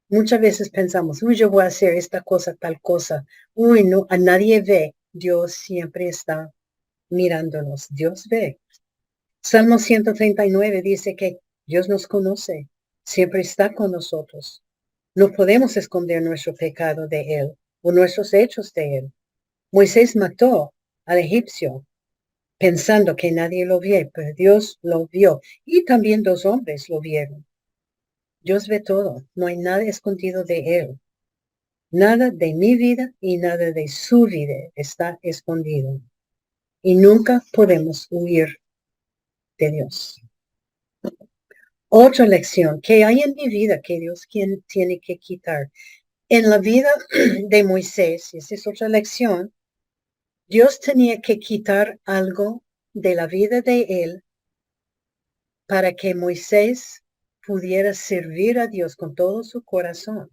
A: Muchas veces pensamos, uy, yo voy a hacer esta cosa, tal cosa. Uy, no, a nadie ve. Dios siempre está. mirándonos. Dios ve. Salmo 139 dice que Dios nos conoce, siempre está con nosotros. No podemos esconder nuestro pecado de Él o nuestros hechos de Él. Moisés mató al egipcio pensando que nadie lo vio, pero Dios lo vio y también dos hombres lo vieron. Dios ve todo, no hay nada escondido de Él. Nada de mi vida y nada de su vida está escondido. Y nunca podemos huir de Dios. Otra lección que hay en mi vida que Dios tiene que quitar. En la vida de Moisés, y esa es otra lección, Dios tenía que quitar algo de la vida de él para que Moisés pudiera servir a Dios con todo su corazón.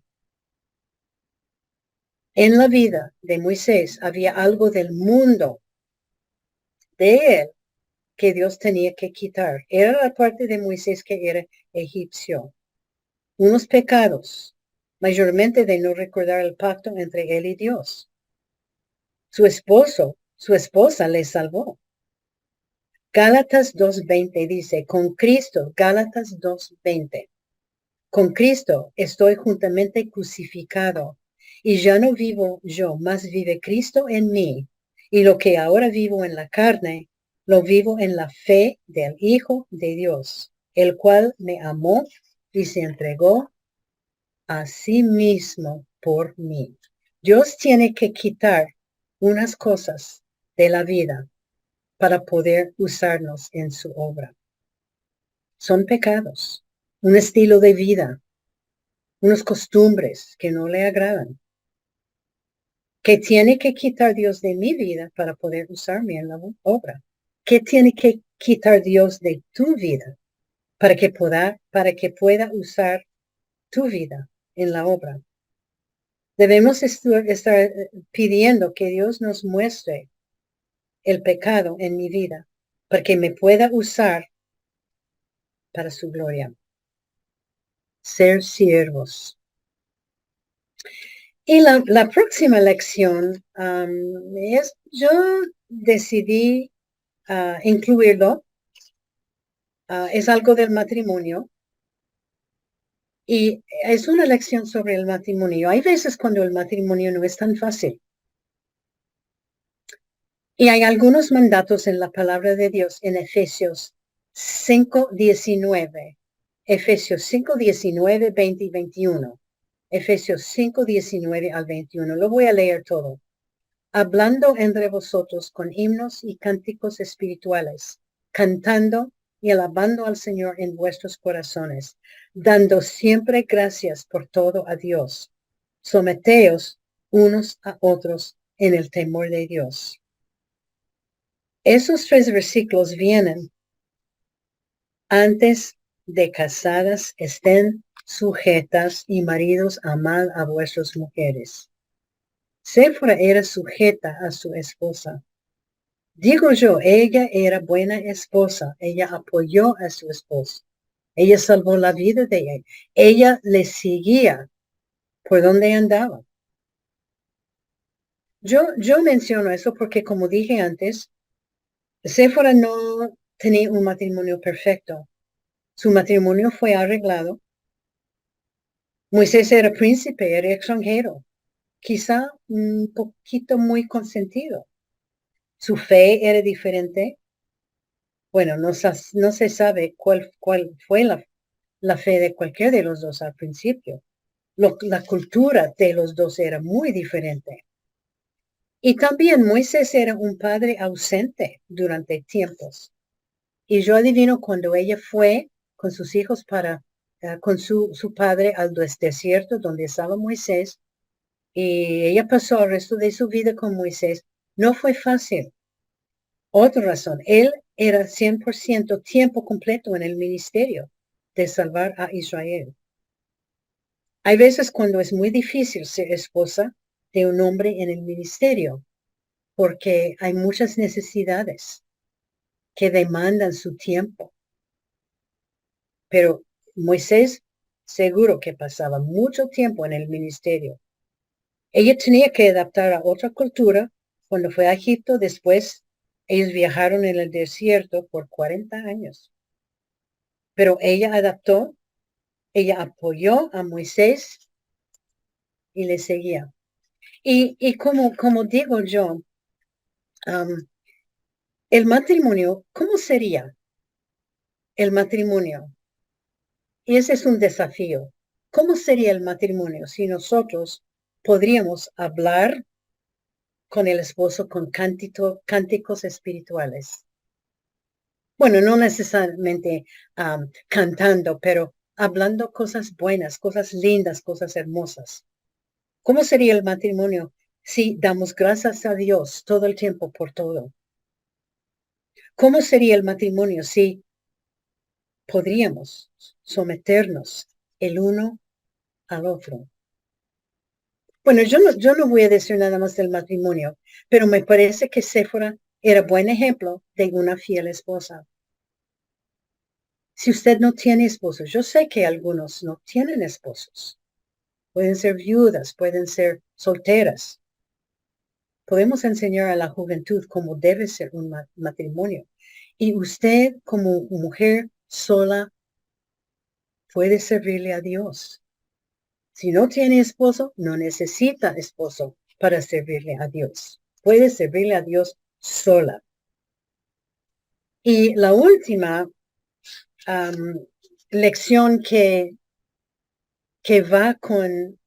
A: En la vida de Moisés había algo del mundo de él que Dios tenía que quitar. Era la parte de Moisés que era egipcio. Unos pecados, mayormente de no recordar el pacto entre él y Dios. Su esposa le salvó. Gálatas 2:20 dice, con Cristo, Gálatas 2:20, con Cristo estoy juntamente crucificado, y ya no vivo yo, mas vive Cristo en mí. Y lo que ahora vivo en la carne, lo vivo en la fe del Hijo de Dios, el cual me amó y se entregó a sí mismo por mí. Dios tiene que quitar unas cosas de la vida para poder usarnos en su obra. Son pecados, un estilo de vida, unas costumbres que no le agradan, que tiene que quitar Dios de mi vida para poder usarme en la obra. ¿Qué tiene que quitar Dios de tu vida para que pueda usar tu vida en la obra? Debemos estar pidiendo que Dios nos muestre el pecado en mi vida para que me pueda usar para su gloria. Ser siervos. Y la próxima lección yo decidí incluirlo, es algo del matrimonio y es una lección sobre el matrimonio. Hay veces cuando el matrimonio no es tan fácil. Y hay algunos mandatos en la palabra de Dios en Efesios 5:19. Efesios 5:19, 20 y 21. Efesios 5:19 al 21. Lo voy a leer todo. Hablando entre vosotros con himnos y cánticos espirituales, cantando y alabando al Señor en vuestros corazones, dando siempre gracias por todo a Dios. Someteos unos a otros en el temor de Dios. Esos 3 versículos vienen antes de casadas estén sujetas y maridos amad a vuestras mujeres. Séfora era sujeta a su esposa. Digo yo, ella era buena esposa. Ella apoyó a su esposo. Ella salvó la vida de él. Ella le seguía por donde andaba. Yo menciono eso porque, como dije antes, Séfora no tenía un matrimonio perfecto. Su matrimonio fue arreglado. Moisés era príncipe, era extranjero. Quizá un poquito muy consentido. Su fe era diferente. Bueno, no se sabe cuál fue la fe de cualquiera de los dos al principio. La cultura de los dos era muy diferente. Y también Moisés era un padre ausente durante tiempos. Y yo adivino cuando ella fue con sus hijos con su padre al desierto donde estaba Moisés, y ella pasó el resto de su vida con Moisés, no fue fácil. Otra razón, él era 100% tiempo completo en el ministerio de salvar a Israel. Hay veces cuando es muy difícil ser esposa de un hombre en el ministerio, porque hay muchas necesidades que demandan su tiempo. Pero Moisés seguro que pasaba mucho tiempo en el ministerio. Ella tenía que adaptar a otra cultura cuando fue a Egipto, después Ellos viajaron en el desierto por 40 años, pero ella adaptó, ella apoyó a Moisés y le seguía. Y como digo yo, el matrimonio, ¿cómo sería el matrimonio? Y ese es un desafío. ¿Cómo sería el matrimonio si nosotros podríamos hablar con el esposo con cánticos espirituales? Bueno, no necesariamente cantando, pero hablando cosas buenas, cosas lindas, cosas hermosas. ¿Cómo sería el matrimonio si damos gracias a Dios todo el tiempo por todo? ¿Cómo sería el matrimonio si podríamos someternos el uno al otro? Bueno, yo no voy a decir nada más del matrimonio, pero me parece que Séfora era buen ejemplo de una fiel esposa. Si usted no tiene esposos, yo sé que algunos no tienen esposos. Pueden ser viudas, pueden ser solteras. Podemos enseñar a la juventud cómo debe ser un matrimonio. Y usted como mujer sola puede servirle a Dios. Si no tiene esposo, no necesita esposo para servirle a Dios. Puede servirle a Dios sola. Y la última lección que va con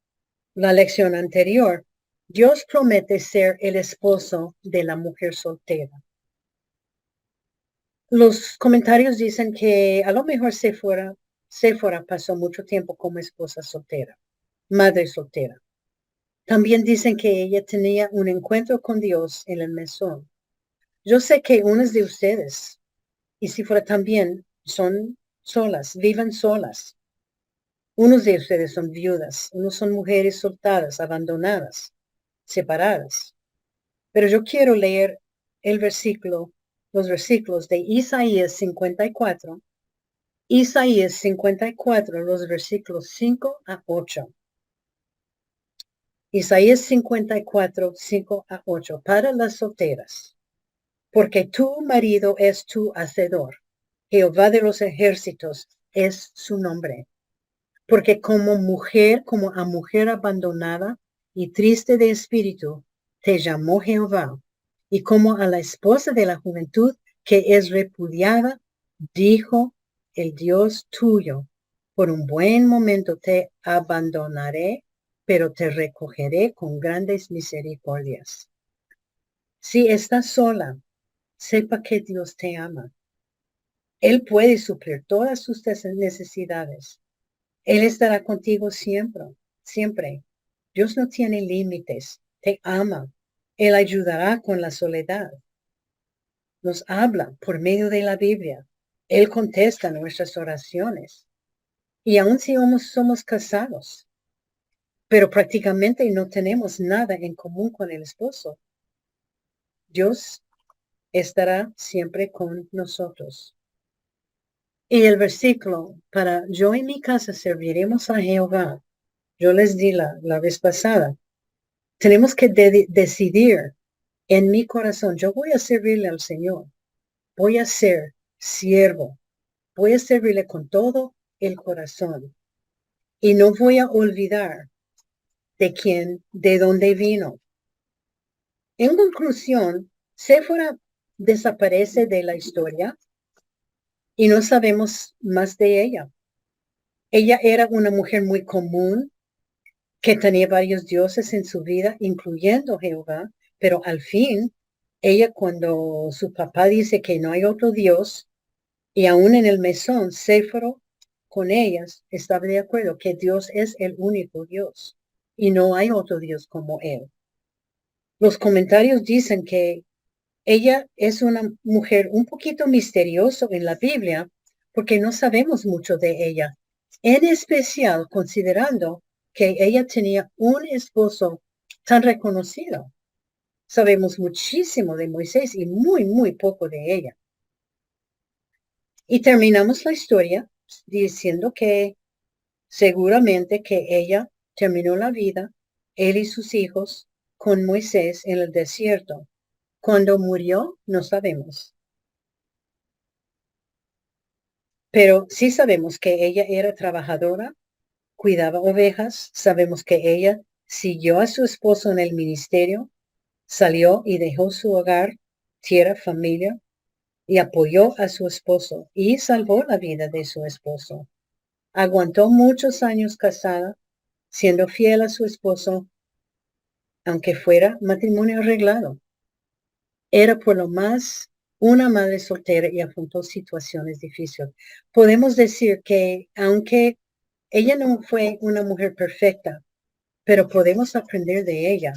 A: la lección anterior, Dios promete ser el esposo de la mujer soltera. Los comentarios dicen que a lo mejor Séfora pasó mucho tiempo como esposa soltera, madre soltera. También dicen que ella tenía un encuentro con Dios en el mesón. Yo sé que unas de ustedes, y Séfora también, son solas, viven solas. Unos de ustedes son viudas, unos son mujeres soltadas, abandonadas, separadas. Pero yo quiero leer los versículos de Isaías 54, los versículos 5 a 8. Isaías 54, 5 a 8, para las solteras. Porque tu marido es tu hacedor, Jehová de los ejércitos es su nombre. Porque como a mujer abandonada y triste de espíritu, te llamó Jehová, y como a la esposa de la juventud que es repudiada, dijo el Dios tuyo, por un buen momento te abandonaré, pero te recogeré con grandes misericordias. Si estás sola, sepa que Dios te ama. Él puede suplir todas sus necesidades. Él estará contigo siempre, siempre. Dios no tiene límites, te ama. Él ayudará con la soledad. Nos habla por medio de la Biblia. Él contesta nuestras oraciones. Y aun si somos casados, pero prácticamente no tenemos nada en común con el esposo, Dios estará siempre con nosotros. Y el versículo, para yo y mi casa serviremos a Jehová. Yo les di la vez pasada. Tenemos que decidir en mi corazón, yo voy a servirle al Señor. Voy a ser siervo. Voy a servirle con todo el corazón. Y no voy a olvidar de dónde vino. En conclusión, Séfora desaparece de la historia y no sabemos más de ella. Ella era una mujer muy común que tenía varios dioses en su vida, incluyendo Jehová, pero al fin, ella cuando su papá dice que no hay otro Dios, y aún en el mesón, Séfora con ellas estaba de acuerdo que Dios es el único Dios y no hay otro Dios como él. Los comentarios dicen que ella es una mujer un poquito misteriosa en la Biblia porque no sabemos mucho de ella, en especial considerando que ella tenía un esposo tan reconocido. Sabemos muchísimo de Moisés y muy, muy poco de ella. Y terminamos la historia diciendo que seguramente que ella terminó la vida, él y sus hijos, con Moisés en el desierto. Cuando murió, no sabemos. Pero sí sabemos que ella era trabajadora, cuidaba ovejas. Sabemos que ella siguió a su esposo en el ministerio, salió y dejó su hogar, tierra, familia, y apoyó a su esposo y salvó la vida de su esposo. Aguantó muchos años casada, siendo fiel a su esposo, aunque fuera matrimonio arreglado. Era por lo más una madre soltera y afrontó situaciones difíciles. Podemos decir que aunque ella no fue una mujer perfecta, pero podemos aprender de ella.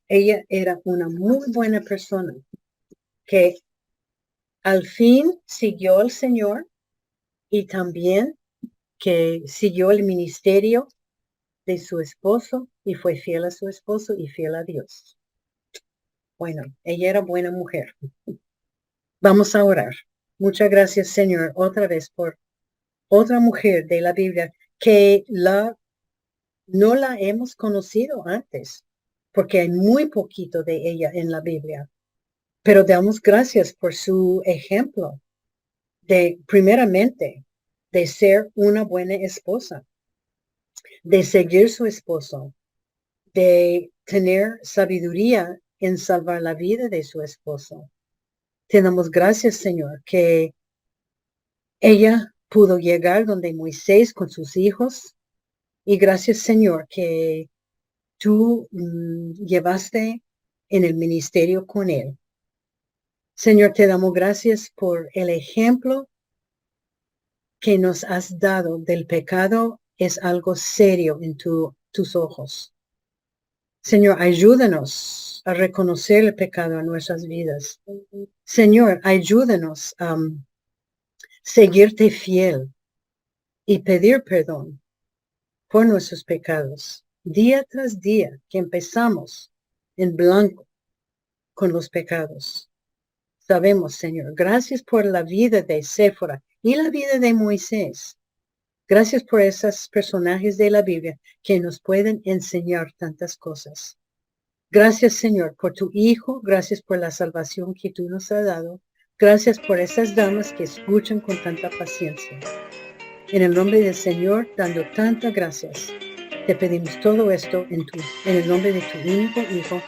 A: Ella era una muy buena persona que al fin siguió al Señor y también que siguió el ministerio de su esposo y fue fiel a su esposo y fiel a Dios. Bueno, ella era buena mujer. Vamos a orar. Muchas gracias, Señor, otra vez por otra mujer de la Biblia que no la hemos conocido antes, porque hay muy poquito de ella en la Biblia. Pero damos gracias por su ejemplo de, primeramente, de ser una buena esposa, de seguir su esposo, de tener sabiduría en salvar la vida de su esposo. Te damos gracias, Señor, que ella pudo llegar donde Moisés con sus hijos. Y gracias, Señor, que tú llevaste en el ministerio con él. Señor, te damos gracias por el ejemplo que nos has dado del pecado. Es algo serio en tus ojos. Señor, ayúdanos a reconocer el pecado en nuestras vidas. Señor, ayúdanos a seguirte fiel y pedir perdón por nuestros pecados. Día tras día que empezamos en blanco con los pecados. Sabemos, Señor, gracias por la vida de Séfora y la vida de Moisés. Gracias por esos personajes de la Biblia que nos pueden enseñar tantas cosas. Gracias, Señor, por tu Hijo. Gracias por la salvación que tú nos has dado. Gracias por esas damas que escuchan con tanta paciencia. En el nombre del Señor, dando tantas gracias, te pedimos todo esto en el nombre de tu único Hijo.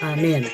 A: Amén.